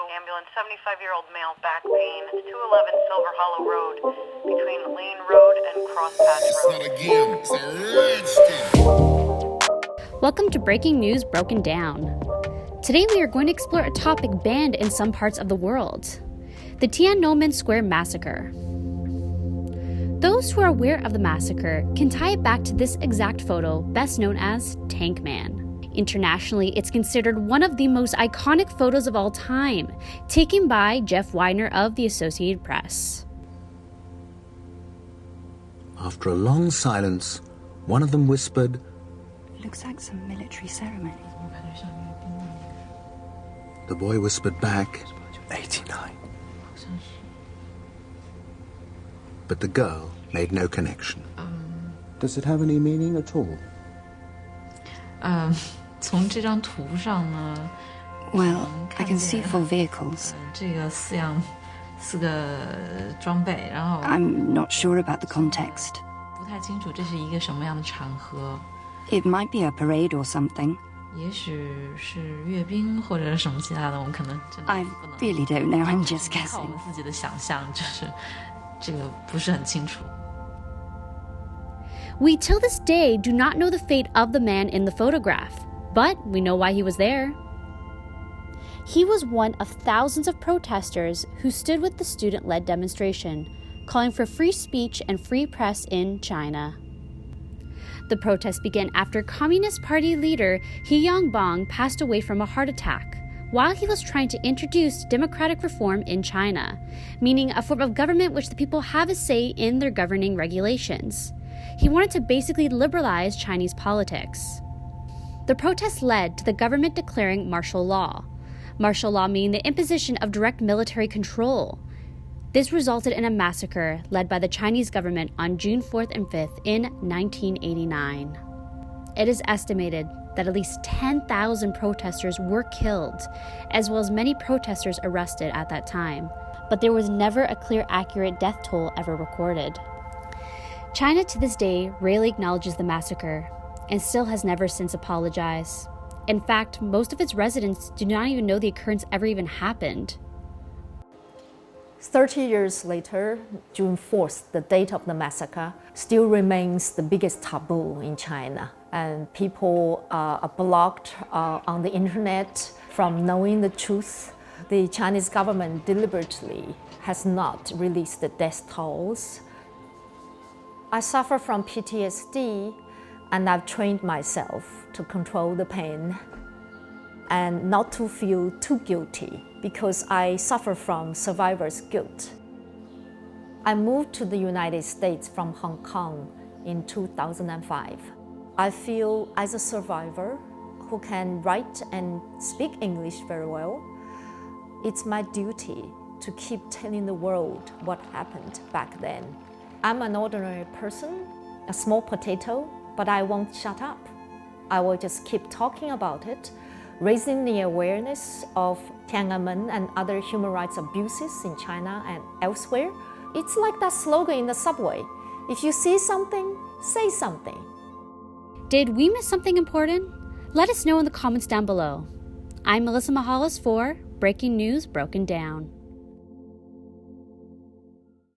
ambulance, 75-year-old male, back pain, 211 Silver Hollow Road, between Lane Road and Crosspatch Road. Welcome to Breaking News Broken Down. Today we are going to explore a topic banned in some parts of the world: the Tiananmen Square massacre. Those who are aware of the massacre can tie it back to this exact photo, best known as Tank Man. Internationally, it's considered one of the most iconic photos of all time, taken by Jeff Weiner of the Associated Press. After a long silence, one of them whispered, "Looks like some military ceremony." The boy whispered back, 89. But the girl made no connection. Does it have any meaning at all? 从这张图上呢 Well, I can see 4 vehicles. 这个四个装备，然后 I'm not sure about the context. 不太清楚这是一个什么样的场合， It might be a parade or something. 也许是阅兵或者什么其他的，我们可能真的 I 不能 really don't know. I'm just 靠我 guessing. 们自己的想象，就是这个不是很清楚。 We till this day do not know the fate of the man in the photograph, but we know why he was there. He was one of thousands of protesters who stood with the student-led demonstration, calling for free speech and free press in China. The protest began after Communist Party leader He Yangbang passed away from a heart attack while he was trying to introduce democratic reform in China, meaning a form of government which the people have a say in their governing regulations. He wanted to basically liberalize Chinese politics. The protest led to the government declaring martial law. Martial law meaning the imposition of direct military control. This resulted in a massacre led by the Chinese government on June 4th and 5th in 1989. It is estimated that at least 10,000 protesters were killed, as well as many protesters arrested at that time, but there was never a clear, accurate death toll ever recorded. China to this day rarely acknowledges the massacre and still has never since apologized. In fact, most of its residents do not even know the occurrence ever even happened. 30 years later, June 4th, the date of the massacre, still remains the biggest taboo in China. And people are blocked on the internet from knowing the truth. The Chinese government deliberately has not released the death tolls. I suffer from PTSD, and I've trained myself to control the pain and not to feel too guilty because I suffer from survivor's guilt. I moved to the United States from Hong Kong in 2005. I feel as a survivor who can write and speak English very well, it's my duty to keep telling the world what happened back then. I'm an ordinary person, a small potato, but I won't shut up. I will just keep talking about it, raising the awareness of Tiananmen and other human rights abuses in China and elsewhere. It's like that slogan in the subway. If you see something, say something. Did we miss something important? Let us know in the comments down below. I'm Melissa Mihalis for Breaking News Broken Down.